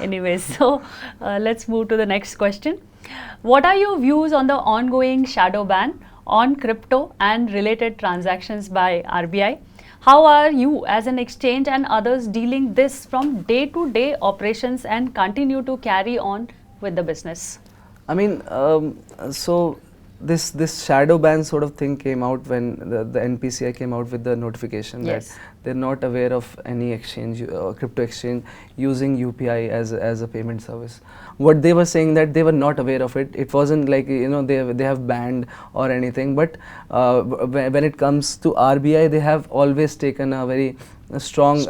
Anyways, so let's move to the next question. What are your views on the ongoing shadow ban on crypto and related transactions by RBI? How are you as an exchange and others dealing this from day-to-day operations and continue to carry on with the business? I mean, so this shadow ban sort of thing came out when the NPCI came out with the notification that they're not aware of any exchange, crypto exchange using UPI as a payment service. What they were saying that they were not aware of it. It wasn't like, you know, they have banned or anything. But when it comes to RBI, they have always taken a very strong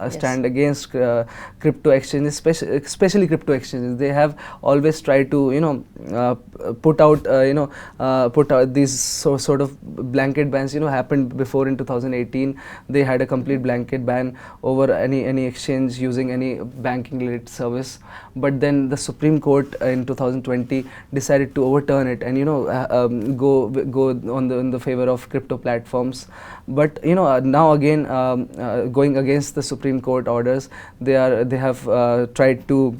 stand against crypto exchanges, especially crypto exchanges. They have always tried to, you know, put out these sort of blanket bans. You know, happened before in 2018. They had a complete blanket ban over any exchange using any banking related service. But then the Supreme Court in 2020 decided to overturn it and, you know, go on the favor of crypto platforms. But, you know, now again, going against the Supreme Court orders, they have tried to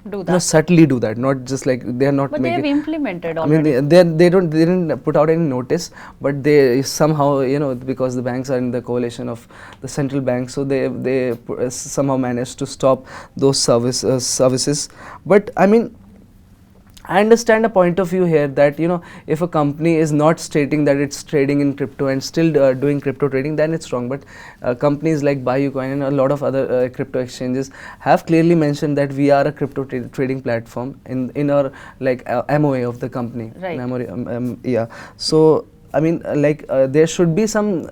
do that. You know, subtly do that, not just like they are not. But making, they have implemented already. I mean, they didn't put out any notice, but they somehow, you know, because the banks are in the coalition of the central bank, so they somehow managed to stop those services. But I mean, I understand a point of view here that, you know, if a company is not stating that it's trading in crypto and still doing crypto trading, then it's wrong. But companies like BuyUCoin and a lot of other crypto exchanges have clearly mentioned that we are a crypto trading platform in our like MOA of the company. Right. Yeah. So I mean, there should be some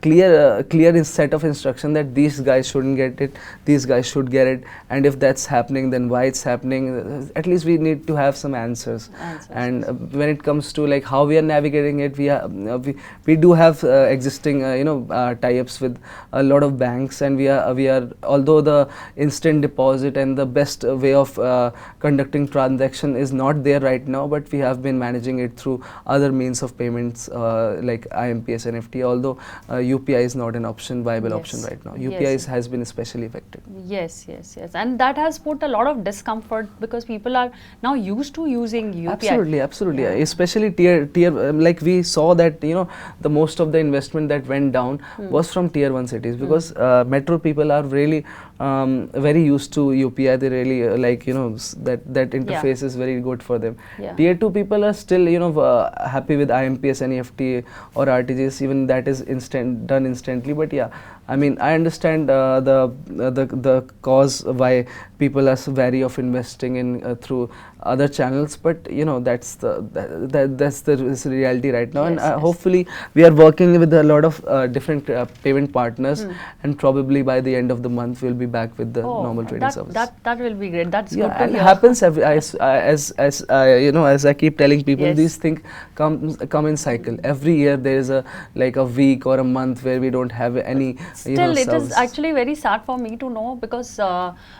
clear set of instruction that these guys shouldn't get it, these guys should get it, and if that's happening, then why it's happening. At least we need to have some answers. And when it comes to like how we are navigating it, we do have existing tie-ups with a lot of banks, and we are although the instant deposit and the best way of conducting transaction is not there right now, but we have been managing it through other means of payments like IMPS, NFT, although UPI is not an viable option right now. UPI has been especially affected. Yes, and that has put a lot of discomfort because people are now used to using UPI. Absolutely, especially tier like we saw that, you know, the most of the investment that went down was from tier 1 cities, because metro people are really very used to UPI. They really like, you know, that interface is very good for them. Tier 2 people are still, you know, happy with IMPS, NFT or RTGS, even that is done instantly. But yeah, I mean, I understand the cause why people are wary of investing in through other channels, but you know, that's the reality right now. And hopefully we are working with a lot of different payment partners, and probably by the end of the month we'll be back with the normal trading service. That will be great. That's good to and hear. It happens as you know, as I keep telling people, these things come in cycle. Every year there is a week or a month where we don't have any. Still, it is actually very sad for me to know, because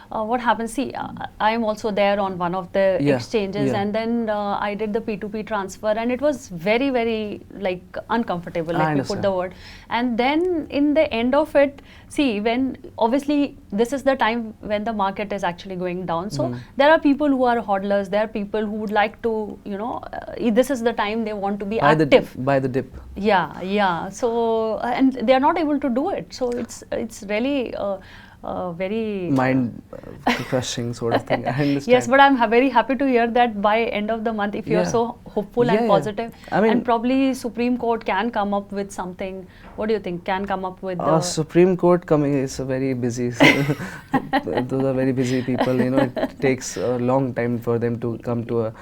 what happens, see, I am also there on one of the exchanges, and then I did the P2P transfer, and it was very, very like uncomfortable, let me put the word. And then in the end of it, see, when obviously this is the time when the market is actually going down, so there are people who are hodlers, there are people who would like to, you know, this is the time they want to be active. By the dip. Yeah. So and they are not able to do it. So it's really very mind crushing sort of thing. I understand. Yes, but I'm very happy to hear that by end of the month, if you're so hopeful and positive, I mean, and probably Supreme Court can come up with something. What do you think? Can come up with the Supreme Court coming is a very busy. Those are very busy people. You know, it takes a long time for them to come to a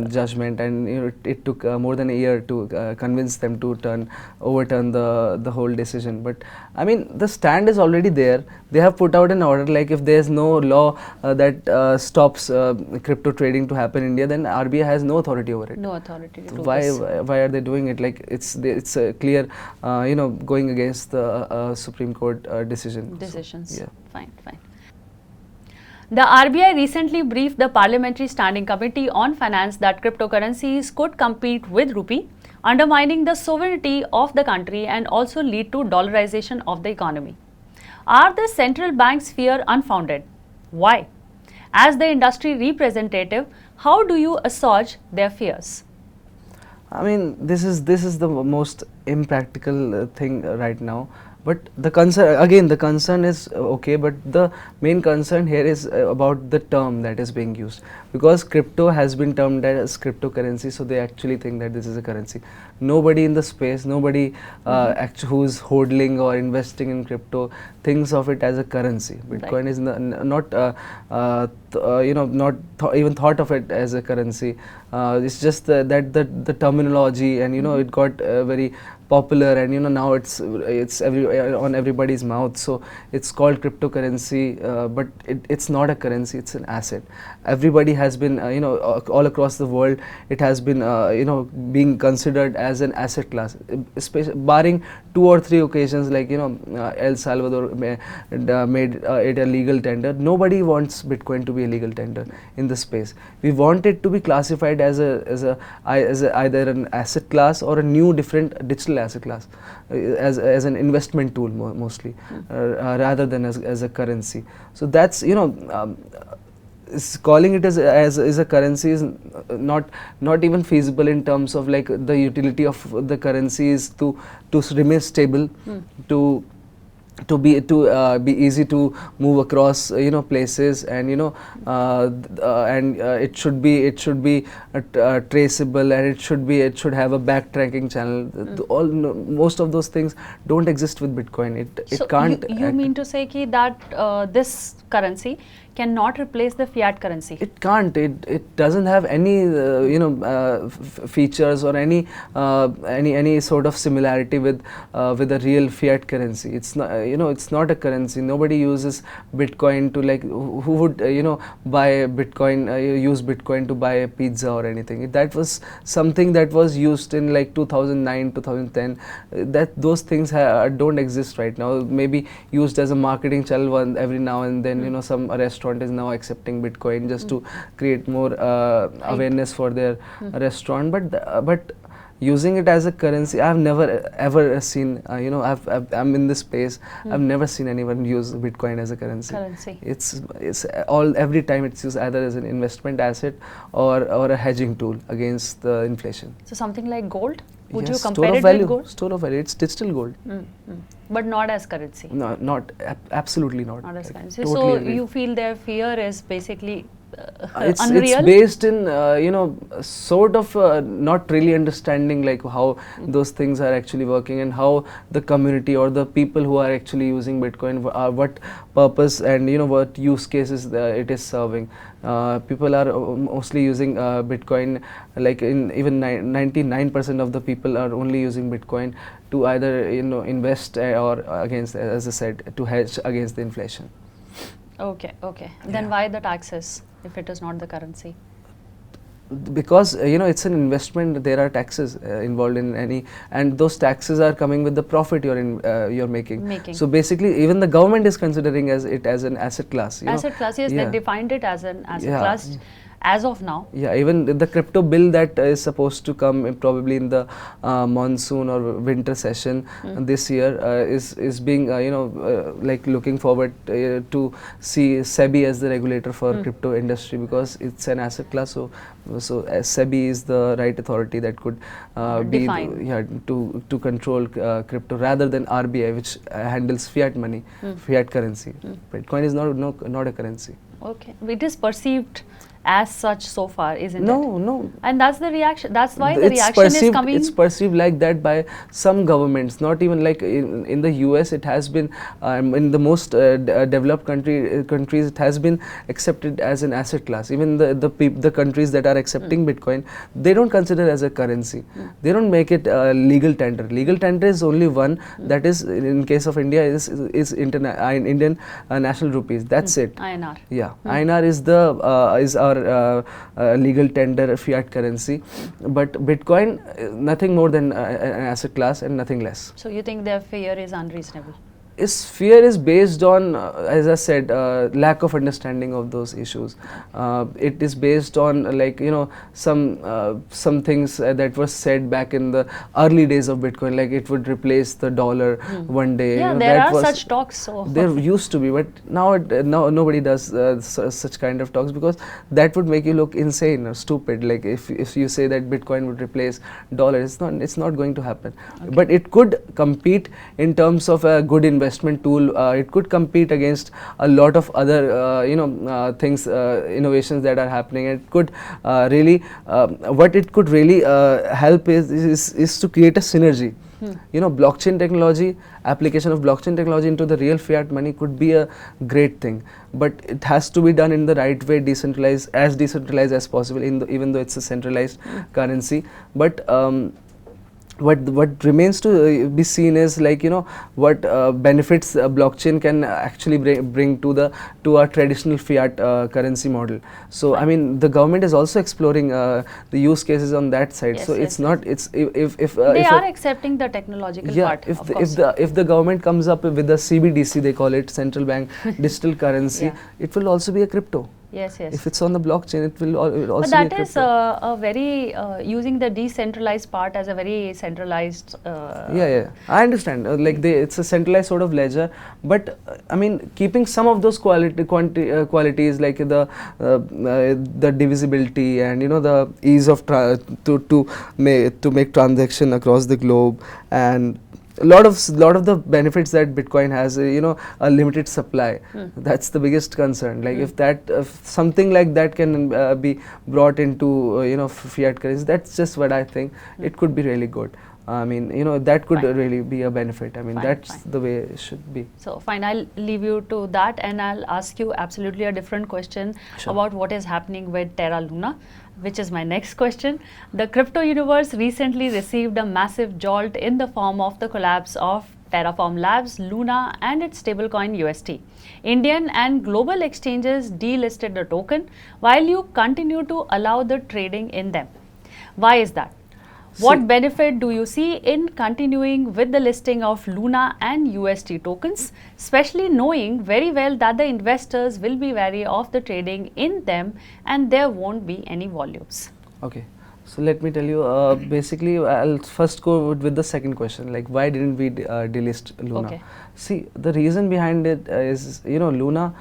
judgment, and you know, it took more than a year to convince them to overturn the whole decision. But I mean, the stand is already there. They have put out an order, like if there is no law that stops crypto trading to happen in India, then RBI has no authority over it. No authority to do this. Why are they doing it? Like it's a clear, you know, going against the Supreme Court decisions. So, fine. The RBI recently briefed the Parliamentary Standing Committee on Finance that cryptocurrencies could compete with rupee, undermining the sovereignty of the country and also lead to dollarization of the economy. Are the central bank's fear unfounded? Why? As the industry representative, how do you assuage their fears? I mean, this is the most impractical thing right now. But the concern, again, the concern is okay, but the main concern here is about the term that is being used, because crypto has been termed as cryptocurrency, so they actually think that this is a currency. Nobody in the space, nobody who's hodling or investing in crypto thinks of it as a currency. Bitcoin Right. is not even thought of it as a currency. It's just that the terminology, and it got very popular, and now it's on everybody's mouth, so it's called cryptocurrency, but it's not a currency, it's an asset. Everybody has been all across the world, it has been being considered as an asset class, especially barring 2 or 3 occasions, like El Salvador made it a legal tender. Nobody wants Bitcoin to be a legal tender in the space. We want it to be classified as either an asset class or a new different digital asset class, as an investment tool mostly, rather than as a currency. So that's calling it as a currency is not even feasible in terms of like the utility of the currency is to remain stable, to be easy to move across places, and it should be traceable, and it should have a backtracking channel. Most of those things don't exist with Bitcoin. It can't. You mean to say that this currency cannot replace the fiat currency? It can't. It doesn't have any features or any sort of similarity with a real fiat currency. It's not it's not a currency. Nobody uses Bitcoin to who would buy Bitcoin, use Bitcoin to buy a pizza or anything. That was something that was used in 2009, 2010. Those things don't exist right now. Maybe used as a marketing channel every now and then. Some restaurant is now accepting Bitcoin just to create more awareness for their restaurant, but using it as a currency, I've never ever seen. I'm in this space. I've never seen anyone use Bitcoin as a currency. It's every time it's used either as an investment asset or a hedging tool against the inflation. So something like gold? Would Yes, you compare it with gold? Store of value. It's digital gold. But not as currency. No, absolutely not. Not as currency. Totally So agree. you feel their fear is basically It's unreal? based in sort of not really understanding how those things are actually working, and how the community or the people who are actually using Bitcoin, what purpose and what use cases it is serving. People are mostly using Bitcoin, even 99% of the people are only using Bitcoin to either invest or against, as I said, to hedge against the inflation. Okay. Then why the taxes if it is not the currency? Because it's an investment. There are taxes involved in any, and those taxes are coming with the profit you're making. So basically, even the government is considering it as an asset class. Asset class, yes. They defined it as an asset class as of now. Yeah, even the crypto bill that is supposed to come probably in the monsoon or winter session this year is being looking forward to see SEBI as the regulator for crypto industry, because it's an asset class. So SEBI is the right authority that could to control crypto, rather than RBI, which handles fiat money, fiat currency. Bitcoin is not a currency. Okay, it is perceived as such so far, isn't it? No. And that's the reaction. That's why the reaction is coming. It's perceived like that by some governments. Not even in the US. It has been in the most developed countries. It has been accepted as an asset class. Even the countries that are accepting Bitcoin, they don't consider it as a currency. They don't make it legal tender. Legal tender is only one. That is, in case of India, is Indian national rupees. That's it. INR. Yeah, INR is our legal tender fiat currency, but Bitcoin nothing more than an asset class and nothing less. So you think their fear is unreasonable? fear is based on, as I said, lack of understanding of those issues. It is based on, like, some things that were said back in the early days of Bitcoin, like it would replace the dollar one day. Yeah, there are such talks. So there used to be, but now nobody does such kind of talks, because that would make you look insane or stupid. Like if you say that Bitcoin would replace dollar, it's not going to happen. Okay. But it could compete in terms of a good investment tool. It could compete against a lot of other things, innovations that are happening. It could really what it could really help is to create a synergy. Blockchain technology, application of blockchain technology into the real fiat money could be a great thing, but it has to be done in the right way, decentralized as possible, even though it's a centralized currency. But what remains to be seen is, like, what benefits blockchain can actually bring to our traditional fiat currency model. So I mean, the government is also exploring the use cases on that side. Yes, so yes, it's not, it's if they are accepting the technological part. If the government comes up with the CBDC, they call it, central bank digital currency, it will also be a crypto. Yes. If it's on the blockchain, it will also but that be a is a very using the decentralized part as a very centralized. I understand. Like it's a centralized sort of ledger, but I mean, keeping some of those qualities, like the divisibility and the ease of to make transaction across the globe, and a lot of the benefits that Bitcoin has, a limited supply. That's the biggest concern. Like if something like that can be brought into fiat currency, that's just what I think. It could be really good. I mean, that could really be a benefit. I mean, that's the way it should be. So fine, I'll leave you to that, and I'll ask you absolutely a different question about what is happening with Terraluna, which is my next question. The crypto universe recently received a massive jolt in the form of the collapse of Terraform Labs, Luna, and its stablecoin UST. Indian and global exchanges delisted the token, while you continue to allow the trading in them. Why is that? What benefit do you see in continuing with the listing of Luna and UST tokens, especially knowing very well that the investors will be wary of the trading in them and there won't be any volumes? Okay. So let me tell you, basically I'll first go with the second question, like why didn't we delist Luna? Okay. See, the reason behind it is, Luna,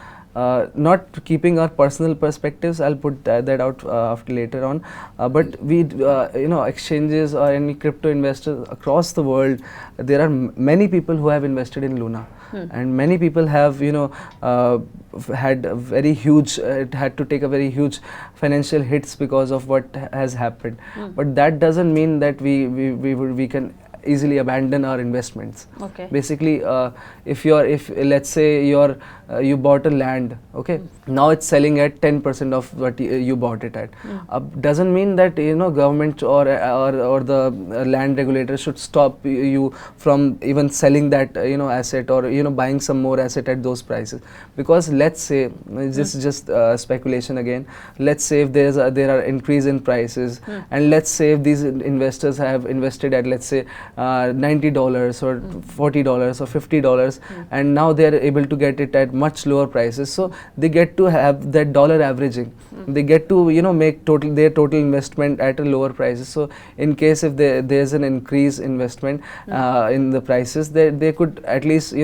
not keeping our personal perspectives, I'll put that out after later on, but we, exchanges or any crypto investors across the world, there are many people who have invested in Luna. And many people have, had a very huge, had to take a very huge financial hits because of what has happened. But that doesn't mean that we can easily abandon our investments. Okay. Basically, if let's say you bought a land, okay, now it's selling at 10% of what you bought it at. Doesn't mean that government or the land regulator should stop you from even selling that asset, or buying some more asset at those prices. Because let's say, this is just speculation again, let's say if there are increase in prices, and let's say if these investors have invested at, let's say, $90 or $40 or $50, and now they are able to get it at much lower prices, so they get to have that dollar averaging. They get to make their total investment at a lower prices. So in case if there's an increase investment in the prices, they could at least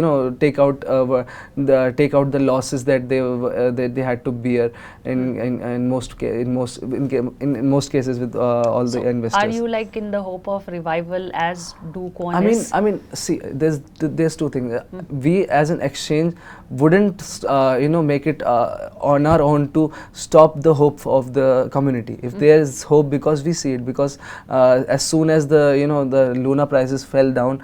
take out the losses that they had to bear in most cases with all the investors. Are you like in the hope of revival as DogeCoin is? I mean, see, there's two things. We as an exchange wouldn't make it on our own to stop the hope of the community. If there is hope, because we see it, because as soon as the Luna prices fell down,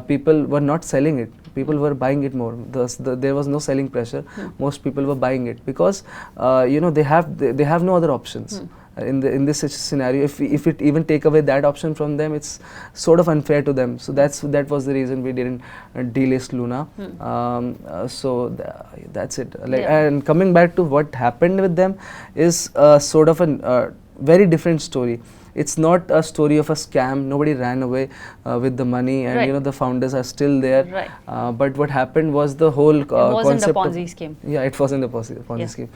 people were not selling it. People were buying it more. There was no selling pressure. Most people were buying it because they have no other options. In this scenario, if it even take away that option from them, it's sort of unfair to them. So that was the reason we didn't delist Luna. So that's it. And coming back to what happened with them is sort of a very different story. it's not a story of a scam. Nobody ran away with the money, and you know, the founders are still there. But what happened was the whole it wasn't a Ponzi scheme. Yeah, it wasn't a Ponzi scheme.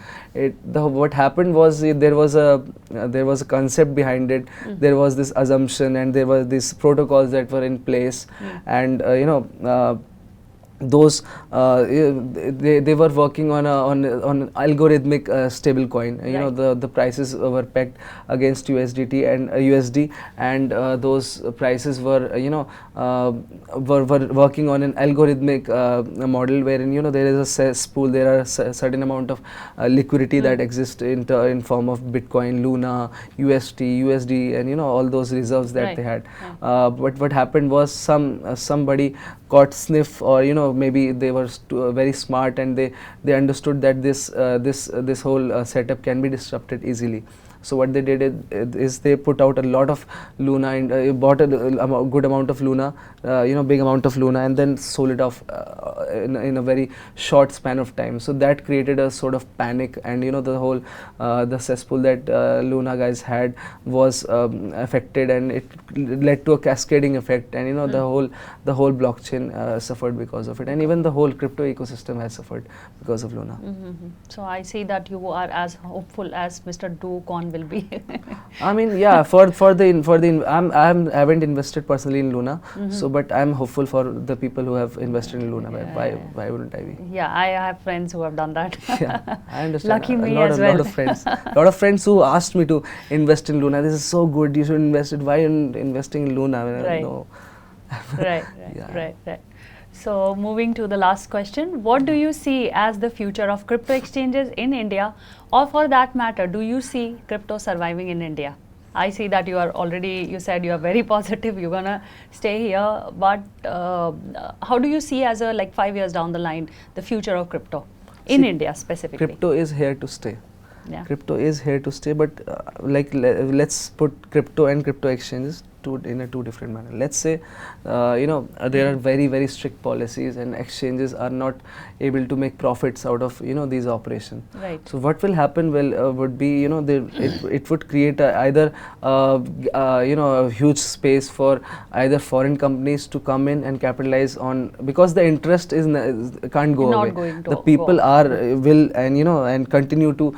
What happened was there was a concept behind it. There was this assumption, and there were these protocols that were in place, and you know, those they were working on algorithmic stable coin. You know, the prices were pegged against USDT and USD, and those prices were you know were working on an algorithmic model wherein, you know, there is a cesspool, there are a certain amount of liquidity that exists in form of Bitcoin, Luna, USD, and you know, all those reserves that they had. But what happened was somebody caught sniff, or you know, maybe they were very smart, and they understood that this whole setup can be disrupted easily. So what they did is they put out a lot of Luna, and bought a good amount of Luna, you know, big amount of Luna, and then sold it off in a very short span of time. So that created a sort of panic, and you know, the whole the cesspool that Luna guys had was affected, and it led to a cascading effect, and you know, the whole blockchain suffered because of it, and even the whole crypto ecosystem has suffered because of Luna. So I see that you are as hopeful as Mr. DogeCoin will be. I mean, yeah, for the I haven't invested personally in Luna, so but I'm hopeful for the people who have invested in Luna. Why wouldn't I be? Yeah, I have friends who have done that. Yeah, I understand. Lucky me as well. A lot of friends who asked me to invest in Luna. This is so good. You should invest it. Why are you investing in Luna? No. Right. So moving to the last question, what do you see as the future of crypto exchanges in India, or for that matter, do you see crypto surviving in India? I see that you said you are very positive, you're gonna stay here, but how do you see as a 5 years down the line, the future of crypto in India specifically? Crypto is here to stay. Yeah. Crypto is here to stay, but let's put crypto and crypto exchanges in a two different manner. Let's say you know, there are very, very strict policies, and exchanges are not able to make profits out of, you know, these operations. Right. So what will happen would be, you know, it would create either you know, a huge space for either foreign companies to come in and capitalize on, because the interest can't go away. The people will, and you know, and continue to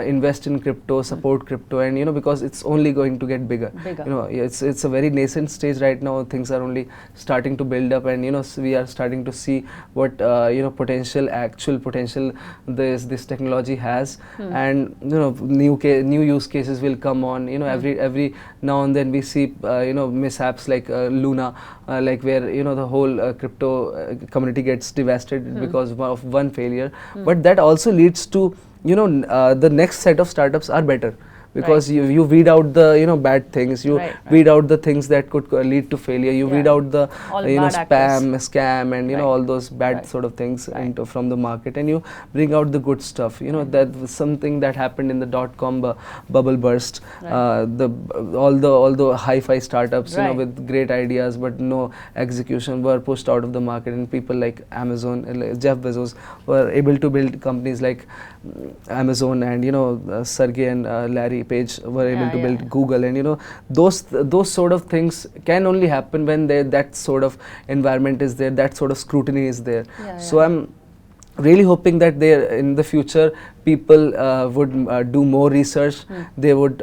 invest in crypto, support crypto, and you know, because it's only going to get bigger. You know, it's a very nascent stage right now. Things are only starting to build up, and you know, we are starting to see what you know, actual potential this technology has, and you know, new use cases will come on. You know, every now and then we see you know, mishaps like Luna, like where, you know, the whole crypto community gets devastated because of one failure. But that also leads to, you know, the next set of startups are better, because you weed out the, you know, bad things, you weed out the things that could lead to failure, you weed out the you know, scam, and you know, all those bad sort of things from the market, and you bring out the good stuff. You know, that was something that happened in the .com bubble burst. All the hi-fi startups, you know, with great ideas but no execution, were pushed out of the market, and people like Amazon, Jeff Bezos, were able to build companies like Amazon, and you know, Sergey and Larry Page were able to build Google, and you know, those sort of things can only happen when that sort of environment is there, that sort of scrutiny is there. So I'm really hoping that in the future people would do more research. They would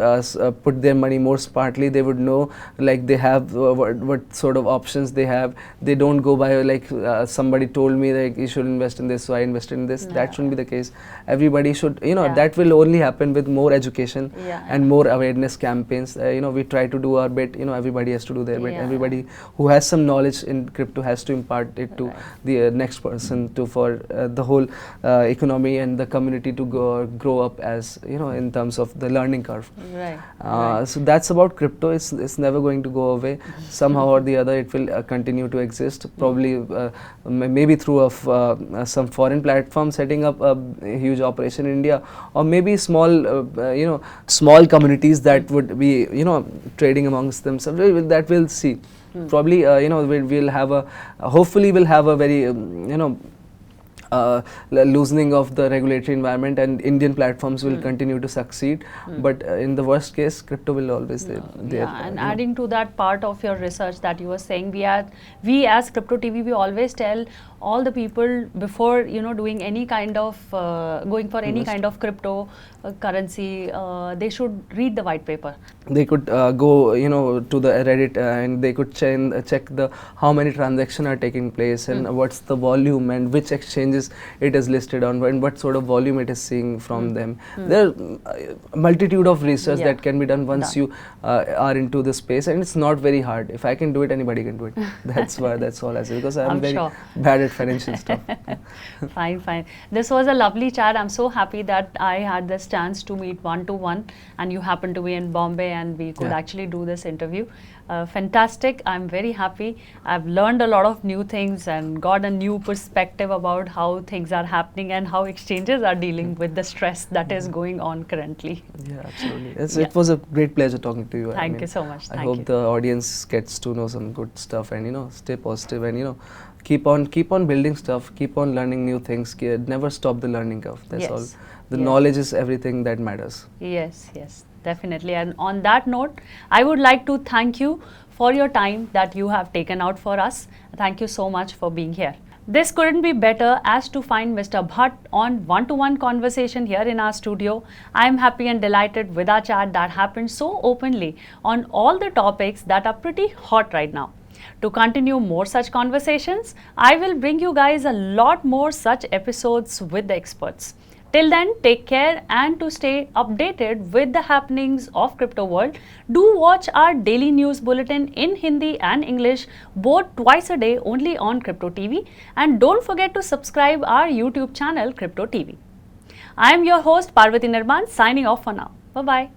put their money more smartly. They would know, like, they have what sort of options they have. They don't go by like somebody told me like you should invest in this, so I invested in this. That shouldn't be the case. Everybody should, you know, that will only happen with more education and more awareness campaigns. You know, we try to do our bit. You know, everybody has to do their bit. Everybody who has some knowledge in crypto has to impart it to the next person, for the whole economy and the community to grow up, as you know, in terms of the learning curve. So that's about crypto. It's never going to go away. Somehow or the other, it will continue to exist. Probably maybe through some foreign platform setting up a huge operation in India, or maybe small small communities that would be, you know, trading amongst themselves. That we'll see. Probably you know, we'll have hopefully we'll have a very loosening of the regulatory environment, and Indian platforms will continue to succeed. But in the worst case, crypto will always there. Yeah, and adding to that part of your research that you were saying, we as Crypto TV, we always tell all the people before doing any kind of going for any kind of crypto currency, they should read the white paper. They could go to the Reddit and they could check the how many transactions are taking place and what's the volume and which exchanges it is listed on and what sort of volume it is seeing from them. There are a multitude of research that can be done once you are into the space, and it's not very hard. If I can do it, anybody can do it. That's all I say, because I'm very bad at financial stuff. Fine. This was a lovely chat. I'm so happy that I had this chance to meet one-to-one, and you happened to be in Bombay, and we could actually do this interview. Fantastic. I'm very happy. I've learned a lot of new things and got a new perspective about how things are happening and how exchanges are dealing with the stress that is going on currently. Yeah, absolutely. It was a great pleasure talking to you. Thank you so much. I hope the audience gets to know some good stuff, and stay positive, and keep on building stuff, keep on learning new things, never stop the learning curve. That's all. The knowledge is everything that matters. Yes, definitely. And on that note, I would like to thank you for your time that you have taken out for us. Thank you so much for being here. This couldn't be better as to find Mr. Bhatt on one-to-one conversation here in our studio. I am happy and delighted with our chat that happened so openly on all the topics that are pretty hot right now. To continue more such conversations, I will bring you guys a lot more such episodes with the experts. Till then, take care, and to stay updated with the happenings of crypto world, do watch our daily news bulletin in Hindi and English, both twice a day only on Crypto TV, and don't forget to subscribe our YouTube channel Crypto TV. I am your host Parvati Nirman, signing off for now. Bye-bye.